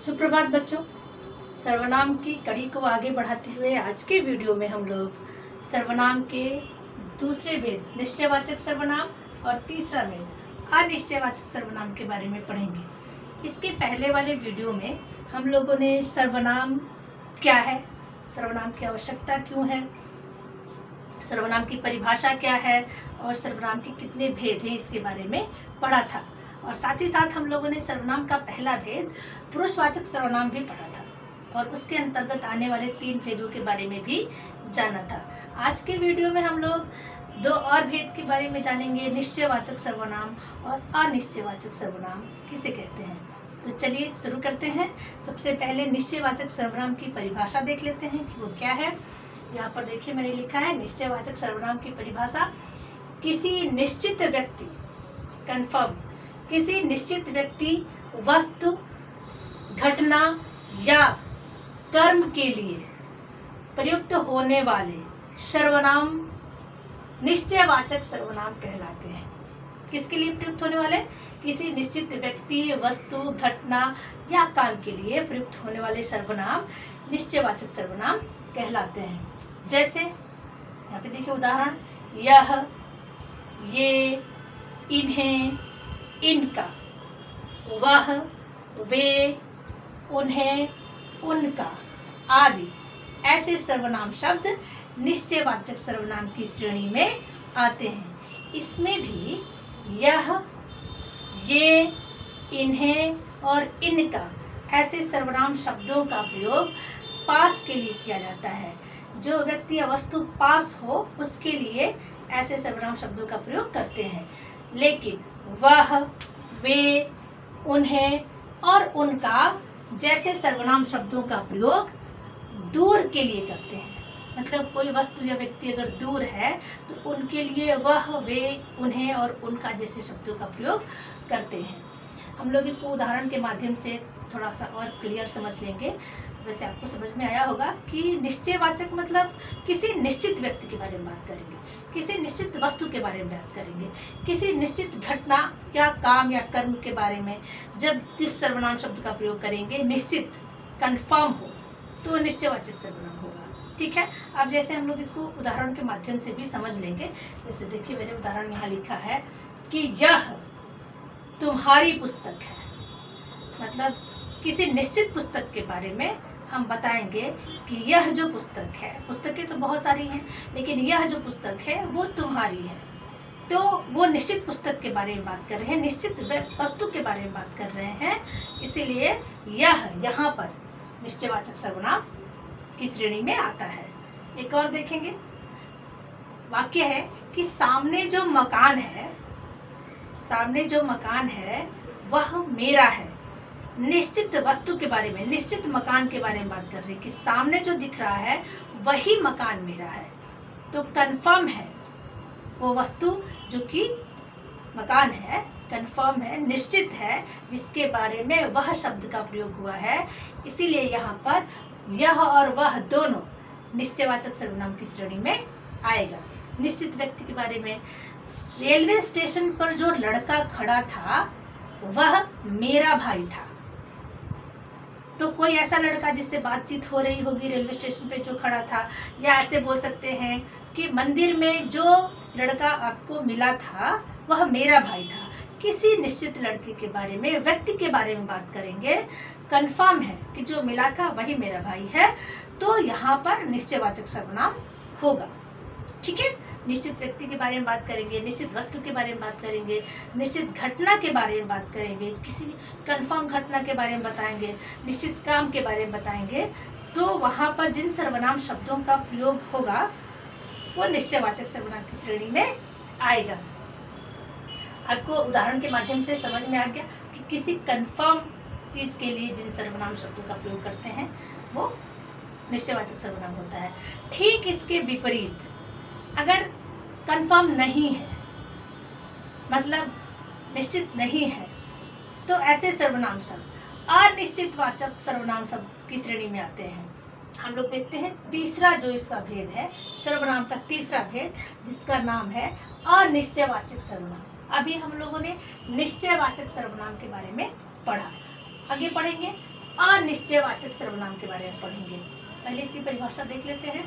सुप्रभात बच्चों। सर्वनाम की कड़ी को आगे बढ़ाते हुए आज के वीडियो में हम लोग सर्वनाम के दूसरे भेद निश्चयवाचक सर्वनाम और तीसरा भेद अनिश्चयवाचक सर्वनाम के बारे में पढ़ेंगे। इसके पहले वाले वीडियो में हम लोगों ने सर्वनाम क्या है, सर्वनाम की आवश्यकता क्यों है, सर्वनाम की परिभाषा क्या है और सर्वनाम के कितने भेद हैं इसके बारे में पढ़ा था। और साथ ही साथ हम लोगों ने सर्वनाम का पहला भेद पुरुषवाचक सर्वनाम भी पढ़ा था और उसके अंतर्गत आने वाले 3 भेदों के बारे में भी जाना था। आज के वीडियो में हम लोग 2 और भेद के बारे में जानेंगे, निश्चयवाचक सर्वनाम और अनिश्चयवाचक सर्वनाम किसे कहते हैं। तो चलिए शुरू करते हैं। सबसे पहले निश्चयवाचक सर्वनाम की परिभाषा देख लेते हैं कि वो क्या है। यहाँ पर देखिए मैंने लिखा है निश्चयवाचक सर्वनाम की परिभाषा, किसी निश्चित व्यक्ति, कन्फर्म, किसी निश्चित व्यक्ति, वस्तु, घटना या कर्म के लिए प्रयुक्त होने वाले सर्वनाम निश्चयवाचक सर्वनाम कहलाते हैं। किसके लिए प्रयुक्त होने वाले? किसी निश्चित व्यक्ति, वस्तु, घटना या काम के लिए प्रयुक्त होने वाले सर्वनाम निश्चयवाचक सर्वनाम कहलाते हैं। जैसे यहाँ पे देखिए उदाहरण, यह, ये, इन्हें, इनका, वह, वे, उन्हें, उनका आदि ऐसे सर्वनाम शब्द निश्चयवाचक सर्वनाम की श्रेणी में आते हैं। इसमें भी यह, ये, इन्हें और इनका ऐसे सर्वनाम शब्दों का प्रयोग पास के लिए किया जाता है। जो व्यक्ति या वस्तु पास हो उसके लिए ऐसे सर्वनाम शब्दों का प्रयोग करते हैं। लेकिन वह, वे, उन्हें और उनका जैसे सर्वनाम शब्दों का प्रयोग दूर के लिए करते हैं। मतलब कोई वस्तु या व्यक्ति अगर दूर है तो उनके लिए वह, वे, उन्हें और उनका जैसे शब्दों का प्रयोग करते हैं। हम लोग इसको उदाहरण के माध्यम से थोड़ा सा और क्लियर समझ लेंगे। वैसे आपको समझ में आया होगा कि निश्चयवाचक मतलब किसी निश्चित व्यक्ति के बारे में बात करेंगे, किसी निश्चित वस्तु के बारे में बात करेंगे, किसी निश्चित घटना या काम या कर्म के बारे में जब जिस सर्वनाम शब्द का प्रयोग करेंगे निश्चित, कंफर्म हो तो निश्चयवाचक सर्वनाम होगा। ठीक है। अब जैसे हम लोग इसको उदाहरण के माध्यम से भी समझ लेंगे। जैसे देखिए मैंने उदाहरण यहाँ लिखा है कि यह तुम्हारी पुस्तक है। मतलब किसी निश्चित पुस्तक के बारे में हम बताएंगे कि यह जो पुस्तक है, पुस्तकें तो बहुत सारी हैं लेकिन यह जो पुस्तक है वो तुम्हारी है। तो वो निश्चित पुस्तक के बारे में बात कर रहे हैं, निश्चित वस्तु के बारे में बात कर रहे हैं, इसीलिए यह यहाँ पर निश्चयवाचक सर्वनाम की श्रेणी में आता है। एक और देखेंगे, वाक्य है कि सामने जो मकान है, सामने जो मकान है वह मेरा है। निश्चित वस्तु के बारे में, निश्चित मकान के बारे में बात कर रहे हैं कि सामने जो दिख रहा है वही मकान मेरा है। तो कंफर्म है वो वस्तु जो कि मकान है, कंफर्म है, निश्चित है, जिसके बारे में वह शब्द का प्रयोग हुआ है। इसीलिए यहाँ पर यह और वह दोनों निश्चयवाचक सर्वनाम की श्रेणी में आएगा। निश्चित व्यक्ति के बारे में, रेलवे स्टेशन पर जो लड़का खड़ा था वह मेरा भाई था। तो कोई ऐसा लड़का जिससे बातचीत हो रही होगी रेलवे स्टेशन पे जो खड़ा था, या ऐसे बोल सकते हैं कि मंदिर में जो लड़का आपको मिला था वह मेरा भाई था। किसी निश्चित लड़के के बारे में, व्यक्ति के बारे में बात करेंगे, कंफर्म है कि जो मिला था वही मेरा भाई है, तो यहाँ पर निश्चयवाचक सर्वनाम होगा। ठीक है। निश्चित व्यक्ति के बारे में बात करेंगे, निश्चित वस्तु के बारे में बात करेंगे, निश्चित घटना के बारे में बात करेंगे, किसी कंफर्म घटना के बारे में बताएंगे, निश्चित काम के बारे में बताएंगे, तो वहाँ पर जिन सर्वनाम शब्दों का प्रयोग होगा वो निश्चयवाचक सर्वनाम की श्रेणी में आएगा। आपको उदाहरण के माध्यम से समझ में आ गया कि किसी कंफर्म चीज़ के लिए जिन सर्वनाम शब्दों का प्रयोग करते हैं वो निश्चयवाचक सर्वनाम होता है। ठीक इसके विपरीत अगर कंफर्म नहीं है, मतलब निश्चित नहीं है, तो ऐसे सर्वनाम शब्द अनिश्चितवाचक सर्वनाम शब्द की श्रेणी में आते हैं। हम लोग देखते हैं तीसरा जो इसका भेद है, सर्वनाम का तीसरा भेद, जिसका नाम है अनिश्चयवाचक सर्वनाम। अभी हम लोगों ने निश्चयवाचक सर्वनाम के बारे में पढ़ा, आगे पढ़ेंगे अनिश्चयवाचक सर्वनाम के बारे में पढ़ेंगे। पहले इसकी परिभाषा देख लेते हैं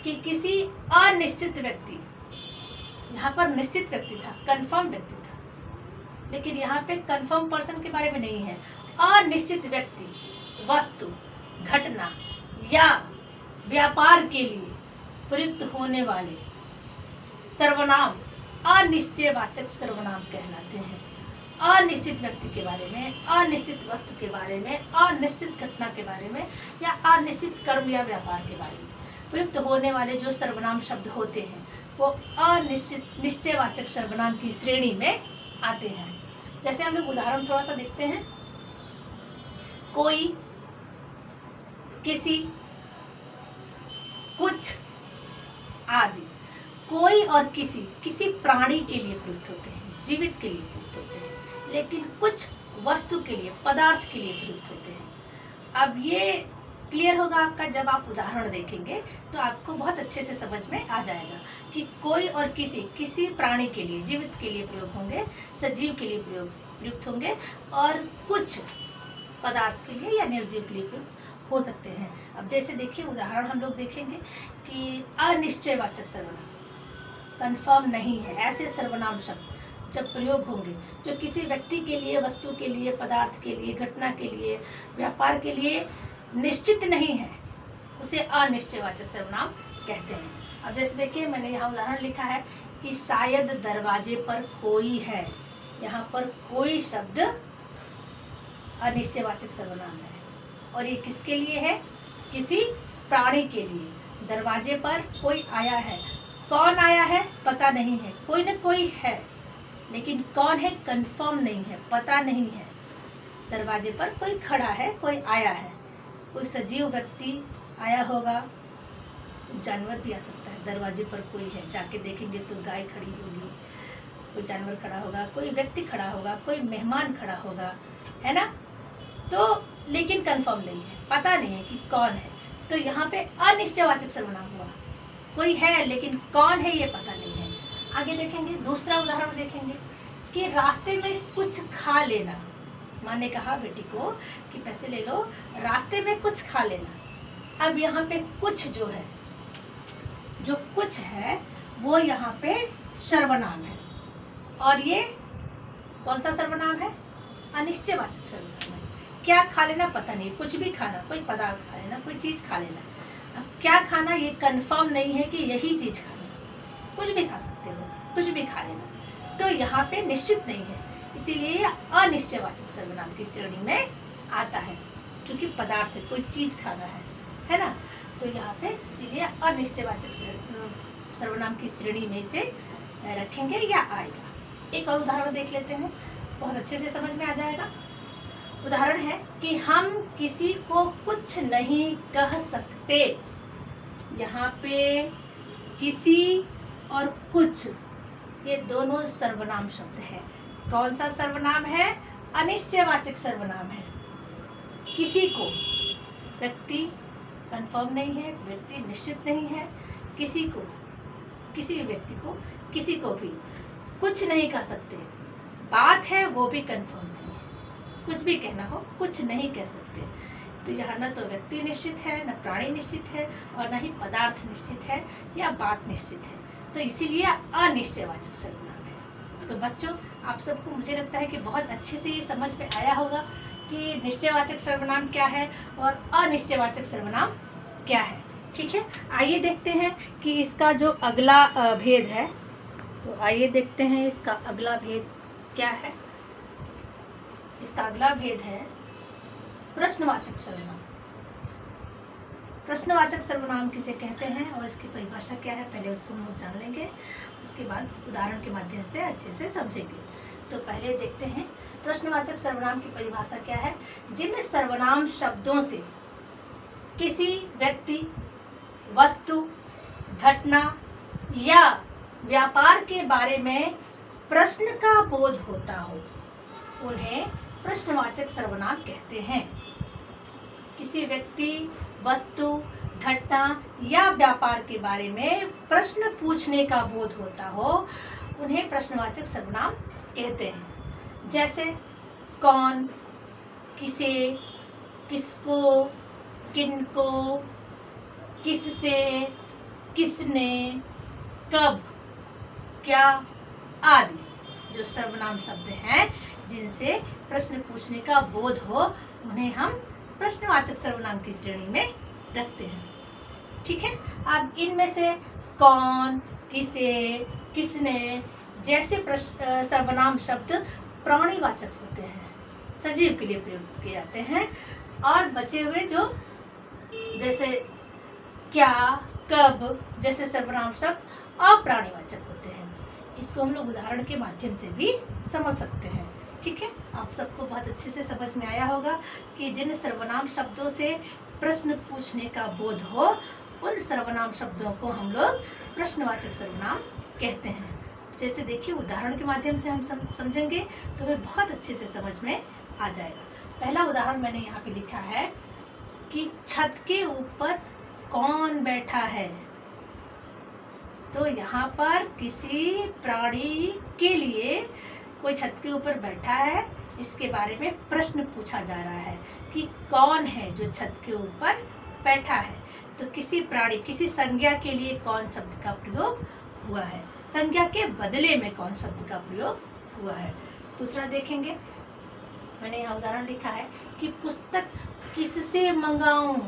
कि किसी अनिश्चित व्यक्ति, यहाँ पर निश्चित व्यक्ति था, कंफर्म व्यक्ति था, लेकिन यहाँ पे कंफर्म पर्सन के बारे में नहीं है। अनिश्चित व्यक्ति, वस्तु, घटना या व्यापार के लिए प्रयुक्त होने वाले सर्वनाम अनिश्चयवाचक सर्वनाम कहलाते हैं। अनिश्चित व्यक्ति के बारे में, अनिश्चित वस्तु के बारे में, अनिश्चित घटना के बारे में या अनिश्चित कर्म या व्यापार के बारे में प्रयुक्त होने वाले जो सर्वनाम शब्द होते हैं वो अनिश्चित निश्चयवाचक सर्वनाम की श्रेणी में आते हैं। जैसे हम लोग उदाहरण थोड़ा सा देखते हैं। कोई, किसी, कुछ आदि। कोई और किसी प्राणी के लिए प्रयुक्त होते हैं, जीवित के लिए प्रयुक्त होते हैं, लेकिन कुछ वस्तु के लिए, पदार्थ के लिए प्रयुक्त होते हैं। अब ये क्लियर होगा आपका जब आप उदाहरण देखेंगे, तो आपको बहुत अच्छे से समझ में आ जाएगा कि कोई और किसी प्राणी के लिए, जीवित के लिए प्रयोग होंगे, सजीव के लिए प्रयुक्त होंगे, और कुछ पदार्थ के लिए या निर्जीव के लिए प्रयुक्त हो सकते हैं। अब जैसे देखिए उदाहरण हम लोग देखेंगे कि अनिश्चयवाचक सर्वनाम, कंफर्म नहीं है, ऐसे सर्वनाम शब्द जब प्रयोग होंगे जो किसी व्यक्ति के लिए, वस्तु के लिए, पदार्थ के लिए, घटना के लिए, व्यापार के लिए निश्चित नहीं है, उसे अनिश्चयवाचक सर्वनाम कहते हैं। अब जैसे देखिए मैंने यहाँ उदाहरण लिखा है कि शायद दरवाजे पर कोई है। यहाँ पर कोई शब्द अनिश्चयवाचक सर्वनाम है और ये किसके लिए है? किसी प्राणी के लिए। दरवाजे पर कोई आया है, कौन आया है पता नहीं है, कोई न कोई है, लेकिन कौन है कंफर्म नहीं है, पता नहीं है। दरवाजे पर कोई खड़ा है, कोई आया है, कोई सजीव व्यक्ति आया होगा, जानवर भी आ सकता है। दरवाजे पर कोई है, जाके देखेंगे तो गाय खड़ी होगी, कोई जानवर खड़ा होगा, कोई व्यक्ति खड़ा होगा, कोई मेहमान खड़ा होगा, है ना। तो लेकिन कंफर्म नहीं है, पता नहीं है कि कौन है, तो यहाँ पे अनिश्चयवाचक सर्वनाम हुआ। कोई है लेकिन कौन है ये पता नहीं है। आगे देखेंगे, दूसरा उदाहरण देखेंगे कि रास्ते में कुछ खा लेना। माँ ने कहा बेटी को कि पैसे ले लो, रास्ते में कुछ खा लेना। अब यहाँ पे कुछ जो है, जो कुछ है वो यहाँ पे सर्वनाम है, और ये कौन सा सर्वनाम है? अनिश्चयवाचक सर्वनाम है। क्या खा लेना पता नहीं, कुछ भी खाना, कोई पदार्थ खा लेना, कोई चीज़ खा लेना। अब क्या खाना ये कंफर्म नहीं है कि यही चीज़ खाना, कुछ भी खा सकते हो, कुछ भी खा लेना, तो यहाँ पे निश्चित नहीं है, इसीलिए अनिश्चयवाचक सर्वनाम की श्रेणी में आता है। क्योंकि पदार्थ है, कोई चीज़ खाना है ना, तो यहाँ पे इसीलिए अनिश्चयवाचक सर्वनाम की श्रेणी में इसे रखेंगे या आएगा। एक और उदाहरण देख लेते हैं, बहुत अच्छे से समझ में आ जाएगा। उदाहरण है कि हम किसी को कुछ नहीं कह सकते। यहाँ पे किसी और कुछ ये दोनों सर्वनाम शब्द है। कौन सा सर्वनाम है? अनिश्चयवाचक सर्वनाम है। किसी को, व्यक्ति कंफर्म नहीं है, व्यक्ति निश्चित नहीं है, किसी को, किसी व्यक्ति को, किसी को भी कुछ नहीं कह सकते। बात है वो भी कंफर्म नहीं है, कुछ भी कहना हो कुछ नहीं कह सकते। तो यहाँ न तो व्यक्ति निश्चित है, न प्राणी निश्चित है, और न ही पदार्थ निश्चित है या बात निश्चित है, तो इसीलिए अनिश्चयवाचक सर्वनाम है। तो बच्चों, आप सबको मुझे लगता है कि बहुत अच्छे से ये समझ में आया होगा कि निश्चयवाचक सर्वनाम क्या है और अनिश्चयवाचक सर्वनाम क्या है। ठीक है, आइए देखते हैं कि इसका जो अगला भेद है, तो आइए देखते हैं इसका अगला भेद क्या है। इसका अगला भेद है प्रश्नवाचक सर्वनाम। प्रश्नवाचक सर्वनाम किसे कहते हैं और इसकी परिभाषा क्या है, पहले उसको हम लोग जान लेंगे, उसके बाद उदाहरण के माध्यम से अच्छे से समझेंगे। तो पहले देखते हैं प्रश्नवाचक सर्वनाम की परिभाषा क्या है। जिन सर्वनाम शब्दों से किसी व्यक्ति, वस्तु, घटना या व्यापार के बारे में प्रश्न का बोध होता हो, उन्हें प्रश्नवाचक सर्वनाम कहते हैं। किसी व्यक्ति, वस्तु, घटना या व्यापार के बारे में प्रश्न पूछने का बोध होता हो, उन्हें प्रश्नवाचक सर्वनाम कहते हैं। जैसे कौन, किसे, किसको, किनको, किससे, किसने, कब, क्या आदि जो सर्वनाम शब्द हैं जिनसे प्रश्न पूछने का बोध हो, उन्हें हम प्रश्नवाचक सर्वनाम की श्रेणी में रखते हैं। ठीक है। अब इनमें से कौन, किसे, किसने जैसे सर्वनाम शब्द प्राणीवाचक होते हैं, सजीव के लिए प्रयोग किए जाते हैं, और बचे हुए जो जैसे क्या, कब जैसे सर्वनाम शब्द अप्राणीवाचक होते हैं। इसको हम लोग उदाहरण के माध्यम से भी समझ सकते हैं। ठीक है। आप सबको बहुत अच्छे से समझ में आया होगा कि जिन सर्वनाम शब्दों से प्रश्न पूछने का बोध हो, उन सर्वनाम शब्दों को हम लोग प्रश्नवाचक सर्वनाम कहते हैं। जैसे देखिए, उदाहरण के माध्यम से हम समझेंगे तो हमें बहुत अच्छे से समझ में आ जाएगा। पहला उदाहरण मैंने यहाँ पे लिखा है कि छत के ऊपर कौन बैठा है। तो यहाँ पर किसी प्राणी के लिए कोई छत के ऊपर बैठा है, जिसके बारे में प्रश्न पूछा जा रहा है कि कौन है जो छत के ऊपर बैठा है। तो किसी प्राणी, किसी संज्ञा के लिए कौन शब्द का प्रयोग हुआ है, संज्ञा के बदले में कौन शब्द का प्रयोग हुआ है। दूसरा देखेंगे, मैंने यहाँ उदाहरण लिखा है कि पुस्तक किससे मंगाऊं।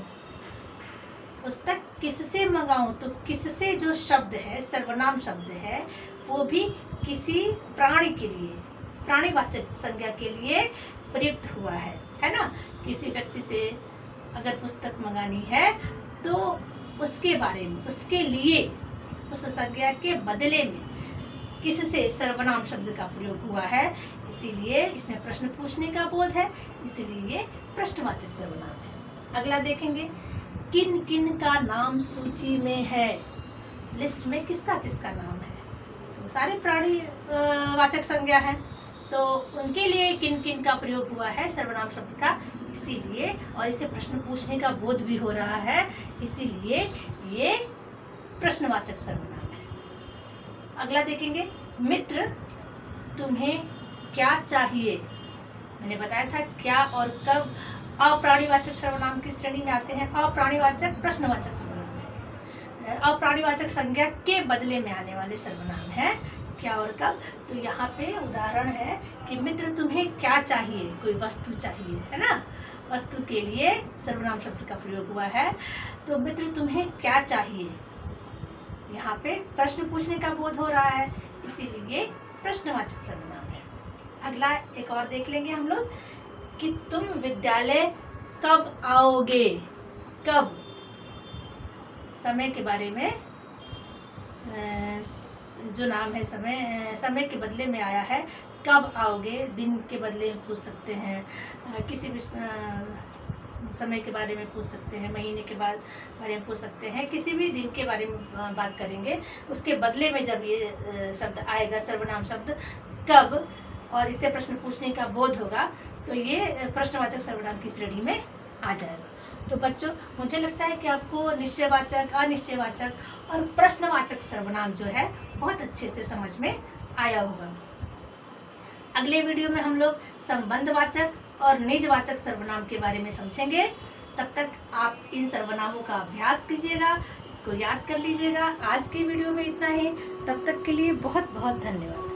पुस्तक किससे मंगाऊं, तो किससे जो शब्द है, सर्वनाम शब्द है, वो भी किसी प्राणी के लिए, प्राणीवाचक संज्ञा के लिए प्रयुक्त हुआ है ना। किसी व्यक्ति से अगर पुस्तक मंगानी है तो उसके बारे में, उसके लिए, उस संज्ञा के बदले में किससे सर्वनाम शब्द का प्रयोग हुआ है, इसीलिए इसमें प्रश्न पूछने का बोध है, इसीलिए ये प्रश्नवाचक सर्वनाम है। अगला देखेंगे, किन किन का नाम सूची में है। लिस्ट में किसका किसका नाम है, तो सारे प्राणी वाचक संज्ञा है, तो उनके लिए किन किन का प्रयोग हुआ है सर्वनाम शब्द का, इसीलिए, और इसे प्रश्न पूछने का बोध भी हो रहा है, इसीलिए ये प्रश्नवाचक सर्वनाम है। अगला देखेंगे, मित्र तुम्हें क्या चाहिए। मैंने बताया था क्या और कब अप्राणीवाचक सर्वनाम की श्रेणी में आते हैं। अप्राणीवाचक प्रश्नवाचक सर्वनाम है, अप्राणीवाचक संज्ञा के बदले में आने वाले सर्वनाम है क्या और कब। तो यहाँ पे उदाहरण है कि मित्र तुम्हें क्या चाहिए, कोई वस्तु चाहिए, है ना, वस्तु के लिए सर्वनाम शब्द का प्रयोग हुआ है। तो मित्र तुम्हें क्या चाहिए, यहाँ पे प्रश्न पूछने का बोध हो रहा है, इसीलिए प्रश्नवाचक सर्वनाम है। अगला एक और देख लेंगे हम लोग कि तुम विद्यालय कब आओगे। कब समय के बारे में जो नाम है, समय के बदले में आया है। कब आओगे दिन के बदले में पूछ सकते हैं, किसी भी समय के बारे में पूछ सकते हैं, महीने के बारे में पूछ सकते हैं, किसी भी दिन के बारे में बात करेंगे, उसके बदले में जब ये शब्द आएगा, सर्वनाम शब्द कब, और इससे प्रश्न पूछने का बोध होगा, तो ये प्रश्नवाचक सर्वनाम की श्रेणी में आ जाएगा। तो बच्चों, मुझे लगता है कि आपको निश्चयवाचक, अनिश्चयवाचक और प्रश्नवाचक सर्वनाम जो है बहुत अच्छे से समझ में आया होगा। अगले वीडियो में हम लोग संबंधवाचक और निजवाचक सर्वनाम के बारे में समझेंगे। तब तक आप इन सर्वनामों का अभ्यास कीजिएगा, इसको याद कर लीजिएगा। आज की वीडियो में इतना ही, तब तक के लिए बहुत बहुत धन्यवाद।